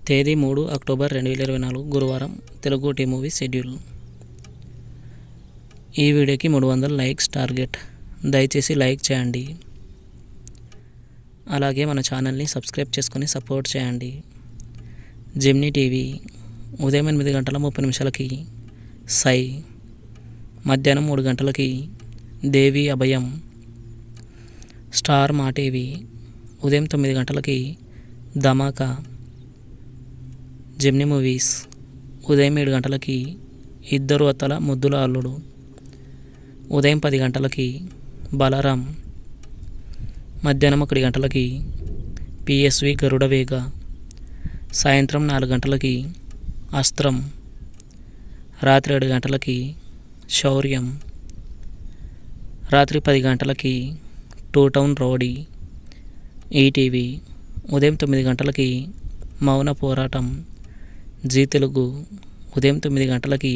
తేదీ 3 అక్టోబర్ 2024 గురువారం. తెలుగు టీ మూవీ షెడ్యూల్. ఈ వీడియోకి 300 లైక్స్ టార్గెట్. దయచేసి లైక్ చేయండి. అలాగే మన ఛానల్ని సబ్స్క్రైబ్ చేసుకొని సపోర్ట్ చేయండి. జెమినీ టీవీ ఉదయం 8:30 సై, మధ్యాహ్నం 3 దేవి అభయం. స్టార్ మా టీవీ ఉదయం 9 ధమాకా. జెమినీ మూవీస్ ఉదయం 7 ఇద్దరు అత్తల ముద్దుల అల్లుడు. ఉదయం 10 బలరాం. మధ్యాహ్నం 1 పిఎస్వి గరుడ వేగ. సాయంత్రం 4 అస్త్రం. రాత్రి 7 శౌర్యం. రాత్రి 10 టూ టౌన్ రౌడీ. ఈటీవీ ఉదయం 9 మౌన పోరాటం. జీ తెలుగు ఉదయం 9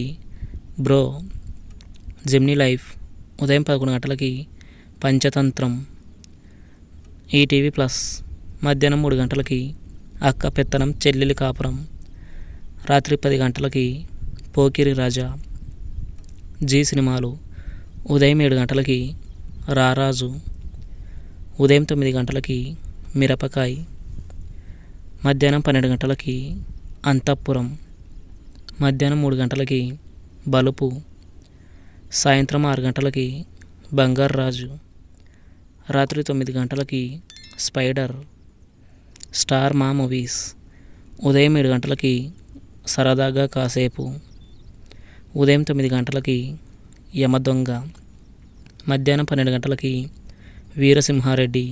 బ్రో. జెమినీ లైఫ్ ఉదయం 11 పంచతంత్రం. ఈటీవీ ప్లస్ మధ్యాహ్నం 3 అక్క పెత్తనం చెల్లెలి కాపురం. రాత్రి 10 పోకిరి రాజా. జీ సినిమాలు ఉదయం 7 రారాజు. ఉదయం 9 మిరపకాయ్. మధ్యాహ్నం 12 అంతఃపురం. మధ్యాహ్నం 3 బలుపు. సాయంత్రం 6 బంగారు రాజు. రాత్రి 9 స్పైడర్. స్టార్ మా మూవీస్ ఉదయం 7 సరదాగా కాసేపు. ఉదయం 9 యమదొంగ. మధ్యాహ్నం 12 వీరసింహారెడ్డి.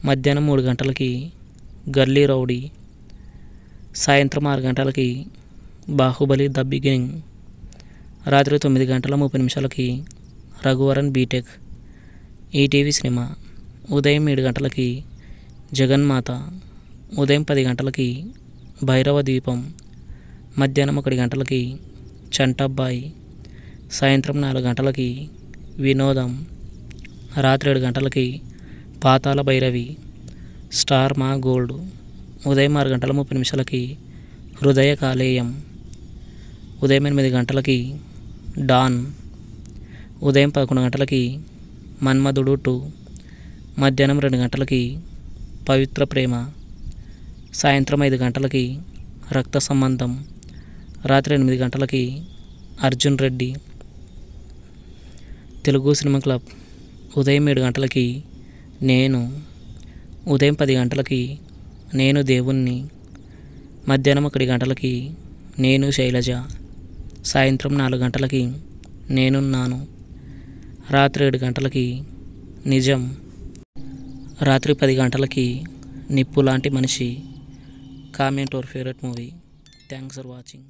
మధ్యాహ్నం 3 గల్లీ రౌడీ. సాయంత్రం 6 బాహుబలి ద బిగినింగ్. రాత్రి 9:30 రఘువరన్ బీటెక్. ఈటీవీ సినిమా ఉదయం 7 జగన్మాత. ఉదయం 10 భైరవ దీపం. మధ్యాహ్నం 1 చంటబ్బాయి. సాయంత్రం 4 వినోదం. రాత్రి 7 పాతాళ భైరవి. స్టార్ మా గోల్డ్ ఉదయం 6:30 హృదయ కాలేయం. ఉదయం 8 డాన్. ఉదయం 11 మన్మధుడు 2. మధ్యాహ్నం 2 పవిత్ర ప్రేమ. సాయంత్రం 5 రక్త సంబంధం. రాత్రి 8 అర్జున్ రెడ్డి. తెలుగు సినిమా క్లబ్ ఉదయం 7 నేను. ఉదయం 10 నేను దేవుణ్ణి. మధ్యాహ్నం 1 నేను శైలజ. సాయంత్రం 4 నేనున్నాను. రాత్రి 7 నిజం. రాత్రి 10 నిప్పు లాంటి మనిషి. Comment your favourite movie. Thanks for watching.